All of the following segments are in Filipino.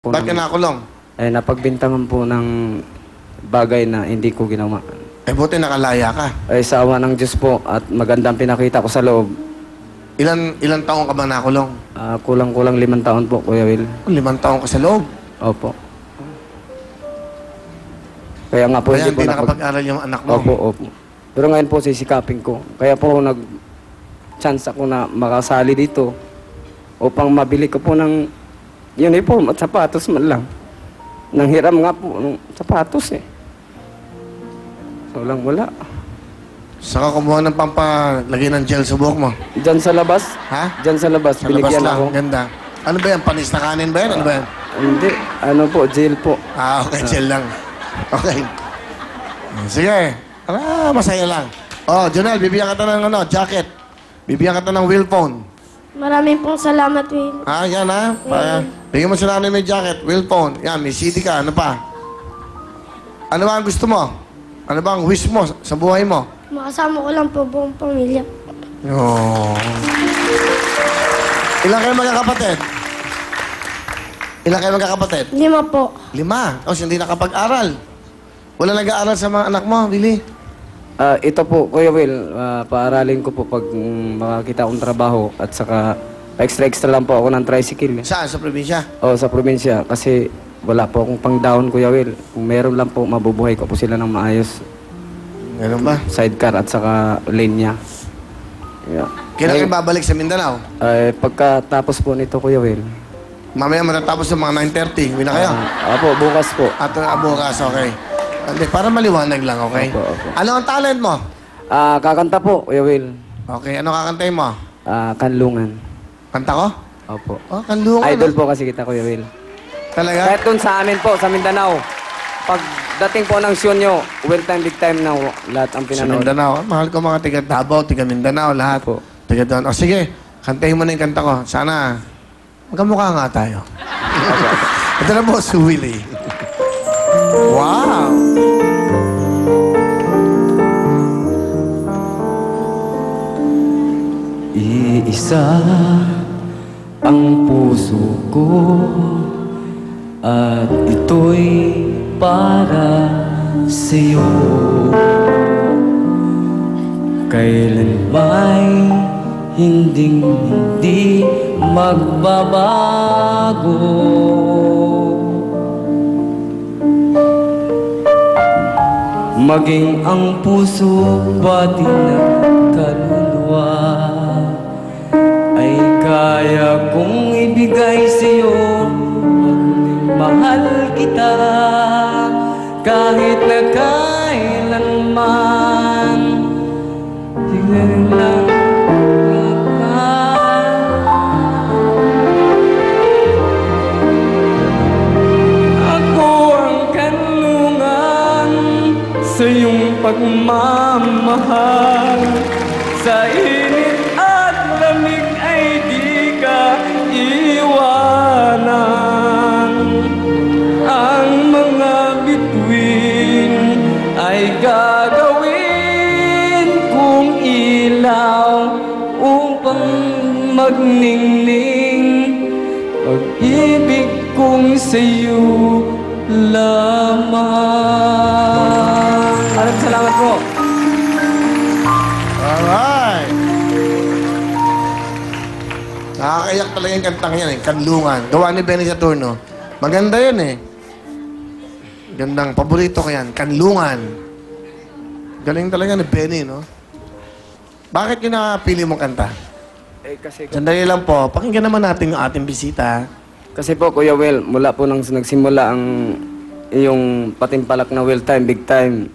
Ba't ka nakulong? Napagbintangan po ng bagay na hindi ko ginawa. Buti nakalaya ka. Sa awa ng Diyos po at magandang pinakita ko sa loob. Ilan taong ka ba nakulong? Kulang-kulang 5 taon po, Kuya Will. 5 taong ka sa loob. Opo. Kaya nga po Kaya hindi po hindi nakapag-aral yung anak mo. Opo. Pero ngayon po sisikapin ko. Kaya po nag-chance ako na makasali dito upang mabili ko po ng uniform at sapatos man lang. Nanghiram nga po ng sapatos eh. Wala. Saka kumuha ng pampalagay ng gel sa buhok mo. Diyan sa labas? Ha? Diyan sa labas. Sa labas binigyan lang. ako. Ganda. Ano ba yan? Panis na kanin ba yan? Ano ba yan? Hindi. Ano po, jail po. Okay. Gel lang. Okay. Sige. Masaya lang. Oh, Jonel, bibigyan ka ng jacket. Bibigyan ka ng wheel phone. Maraming pong salamat, Will. Yan bigyan mo sila may jacket, wheel phone. Yan, may CD ka. Ano pa? Ano ba ang gusto mo? Ano ba ang wish mo sa buhay mo? Makasama ko lang po buong pamilya. Oh. Ilan kayo magkakapatid? 5 po. 5. Tapos hindi nakapag-aral. Wala nag-aaral sa mga anak mo, Billy? Ito po, Kuya Will, paaralin ko po pag makakita akong trabaho at saka extra lang po ako ng tricycle. Saan? Sa probinsya? Sa probinsya kasi wala po akong pang-down, Kuya Will. Kung meron lang po, mabubuhay ko po sila ng maayos. Ganun ba? Sidecar at saka lane niya. Yeah. Kailan kayo babalik sa Mindanao? Pagkatapos po nito, Kuya Will. Mamaya matatapos sa mga 9:30. Uwi na kayo? Bukas po. At bukas, okay. Hindi, para maliwanag lang, okay? Opo. Ano ang talent mo? Kakanta po, Kuya Will. Okay, ano kakantayin mo? Kanlungan. Kanta ko? Opo. Kanlungan. Idol po kasi kita, Kuya Will. Talaga? Kahit dun sa amin po, sa Mindanao, pag dating po ng show nyo, well time, big time na lahat ang Sa pinanood. Mindanao. Mahal ko mga tiga Davao, tiga Mindanao, lahat. Po. Tiga doon. Sige, kantahin mo na yung kanta ko. Sana, magkamukha nga tayo. Ito na po, si Willie. Wow! Iisa ang puso ko at ito'y para sa'yo. Kailan ba'y hindi magbabago? Maging ang puso pati ng kaluluwa ay kaya kong ibigay sa'yo. Mahal kita kahit na kailanman. Tingnan lang ako ang kanlungan sa iyong pagmamahal. Sa init at lamig ay di ka iwanan. Ang mga bituin ay gagawin kong ilaw upang magningning. Pag-ibig kong sa'yo lamang. Maraming salamat po. Alright! Nakakaiyak talaga yung kantang yan, Kanlungan. Gawa ni Benny Saturno. Maganda yan Gandang paborito ko yan, Kanlungan. Galing talaga ni Benny, no? Bakit yun napili mong kanta? Kasi Sandali lang po, pakinggan naman natin yung ating bisita. po, Kuya Will, mula po nang nagsimula ang yung patimpalak na well time, big time,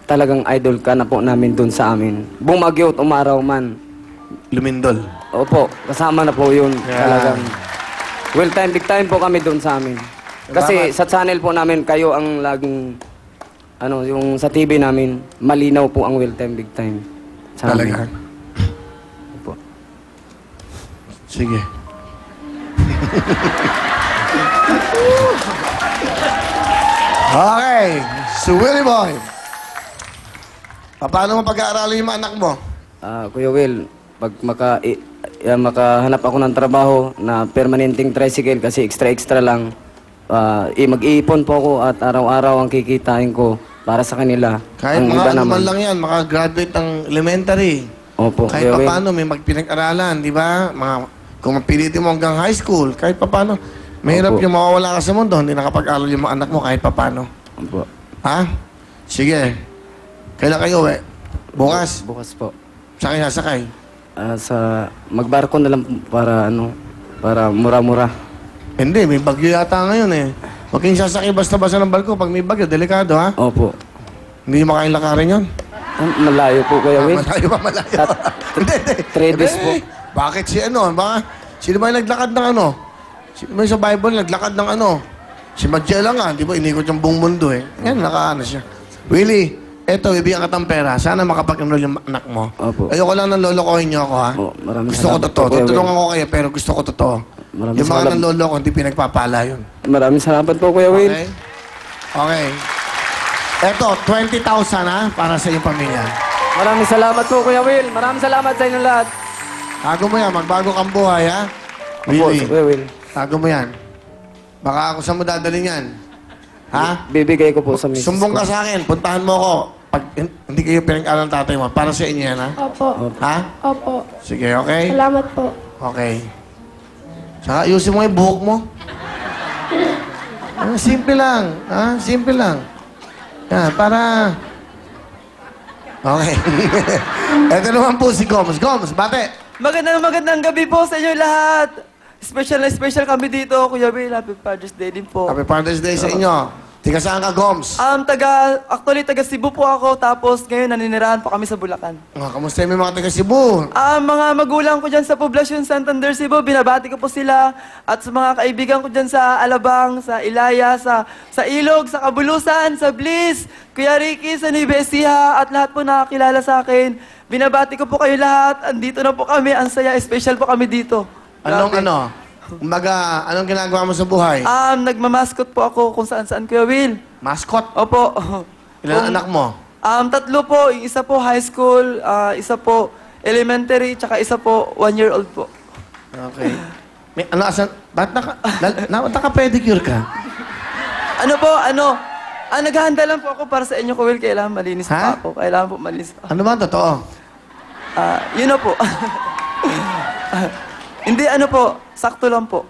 talagang idol ka na po namin dun sa amin. Bumagyo at umaraw man. Lumindol. Opo, kasama na po yun. Yeah. Talagang well time, big time po kami dun sa amin. Kasi sa channel po namin, kayo ang laging, yung sa TV namin, malinaw po ang well time, big time. Sa Talaga? amin. Opo. Sige. Okay. So, Willie Boy. Paano mo pag-aaralin yung mga anak mo? Kuya Will, pag makahanap ako ng trabaho na permanenteng tricycle kasi extra lang, mag-iipon po ako at araw-araw ang kikitain ko para sa kanila. Kahit Ang mga iba ano naman- man lang yan, makagraduate ng elementary. Opo, Kahit Kuya Will. paano may magpinag-aralan, di ba? Kung mapilitin mo hanggang high school, kahit paano. Mahirap Opo. yung mawawala ka sa mundo, hindi nakapag-aral yung mga anak mo kahit paano. Opo. Ha? Sige. Kailan kayo, Bukas? Bukas po. Sa kanya, sakay. Magbarko na lang para para mura-mura. Hindi, may bagyo yata ngayon eh. Huwag kayong sasakay basta-basta ng barko. Pag may bagyo, delikado ha? Opo. Hindi mo kayang lakarin yun? Malayo po, Kuya Will. Malayo pa, malayo. Hindi, hindi. 3 days po. Bakit si ano? Sino ba yung naglakad ng ano? Sino ba yung sa Bible naglakad ng ano? Si Magellan nga, di ba? Inikot yung buong mundo eh. Yan, nakaano siya. Willie, eto, bibigyan ka ng pera. Sana makapag-enroll yung anak mo. Opo. Ayoko lang nang lolokohin niyo ako, ha? Opo, maraming Gusto ko salamat totoo. po, Kuya Will. Tutulungan ko kayo, pero gusto ko totoo. Maraming Yung mga salamat. nanloloko, hindi pinagpapala yun. Maraming salamat po, Kuya Will. Okay? Okay. Eto, 20,000 ha, para sa iyong pamilya. Maraming salamat po, Kuya Will. Maraming salamat sa inyo lahat. Tago mo yan, magbago kang buhay, ha? Opo, Willie, Kuya Will. tago mo yan. Baka ako saan mo dadalhin yan. Ha? Bibigay ko po sa misis Sumbong ko. ka sa akin, puntahan mo ako. Pag hindi kayo pinag-aral ng tatay mo, para sa inyo yan, ha? Opo. Ha? Opo. Sige, okay? Salamat po. Okay. Saka ayusin mo yung buhok mo. Simple lang. Ha? Simple lang. Yan, para... Okay. Ito naman po si Gomes. Gomes, bate. Magandang gabi po sa inyo lahat. Special na special kami dito, Kuya Will. Happy Father's Day din po. Happy Father's Day sa inyo. Tiga saan ka, Gomes? Actually, taga Cebu po ako. Tapos ngayon, naninirahan po kami sa Bulacan. Kamusta yung mga taga Cebu? Mga magulang ko dyan sa Poblacion Santander, Cebu, binabati ko po sila. At sa mga kaibigan ko dyan sa Alabang, sa Ilaya, sa Ilog, sa Kabulusan, sa Bliss, Kuya Ricky, sa Nueva Ecija, at lahat po nakakilala sa akin. Binabati ko po kayo lahat. Andito na po kami. Ang saya. Special po kami dito. Grabe. Anong ginagawa mo sa buhay? Nagmamaskot po ako kung saan-saan, Kuya Will. Mascot? Opo. Ilan anak mo? 3 po. Yung isa po high school, isa po elementary, tsaka isa po 1-year-old po. Okay. Ba't naka-pedicure ka? Naghahanda lang po ako para sa inyo, Kuya Will. Kailangan malinis Ha? pa ako. Kailangan po malinis pa. Ano ba totoo? Yun na po. Hindi, sakto lang po.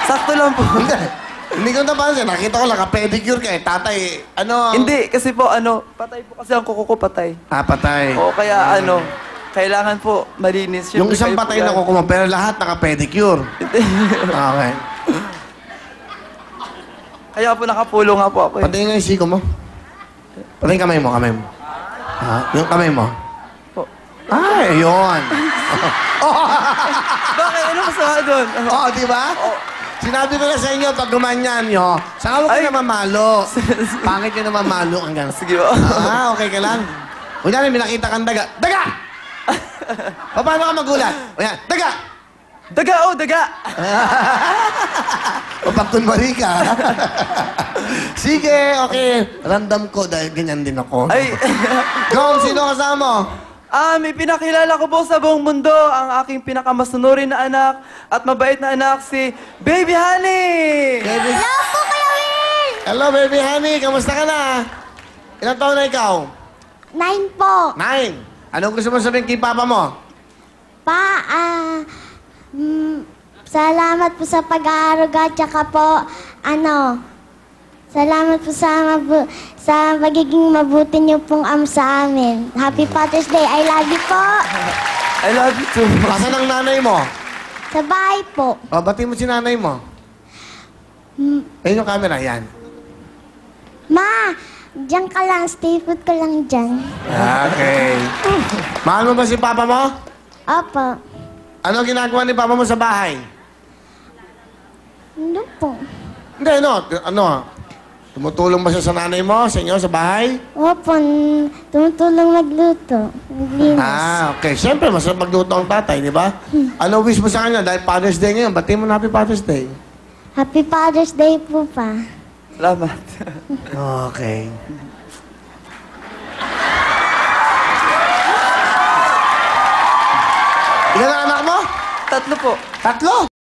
Sakto lang po. Hindi ko napansin. Nakita ko naka-pedicure ka eh. Tatay, Hindi, kasi po, patay po kasi ang kuko ko, patay. patay. O kaya, kailangan po malinis. Yung Siyempre, isang kayo po patay yan. na kuko mo, pero lahat naka-pedicure. Okay. Kaya po nakapulo nga po ako. Patayin nga yung siko mo. Patayin kamay mo, kamay mo. Yung kamay mo. Po. Ay, yun. Bakit? Ano masama doon? Oo, di ba? Sinabi ko na sa inyo, pag gumanyan nyo, saka huwag ka Ay. na mamalo. Pangit ka na mamalo hanggang... Sige po. Okay ka lang. Kunyari, may nakita kang daga. Daga! O, paano ka magulat? O yan, daga! Daga, daga! O pag kunwari ka. Sige, okay. Random ko dahil ganyan din ako. Ay, Gom, sino kasama mo? may pinakilala ko po sa buong mundo ang aking pinakamasunurin na anak at mabait na anak, si Baby Honey! Baby. Hello po, Kuya Will! Hello, baby honey. Kamusta ka na? Ilang taon na ikaw? 9 po. 9. Anong gusto mo sabihin kay papa mo? Salamat po sa pag-aaruga, tsaka po, salamat po sa magiging mabuti niyo pong sa amin. Happy Father's Day. I love you po. I love you too. Asan ang nanay mo? Sa bahay po. O, bati mo si nanay mo. Ayun yung camera, yan. Ma, diyan ka lang. Stay put ka lang diyan. Okay. Mahal mo ba si papa mo? Opo. Ano ginagawa ni papa mo sa bahay? Ano po? Hindi, tumutulong ba siya sa nanay mo, sa inyo, sa bahay? Opo, tumutulong magluto. Maglinis. Okay. Siyempre, masarap magluto ang tatay, di ba? Ano wish mo sa kanya? Dahil Father's Day ngayon, batiin mo na Happy Father's Day. Happy Father's Day po pa. Salamat. Okay. Ilan ang anak mo? tatlo po. Tatlo?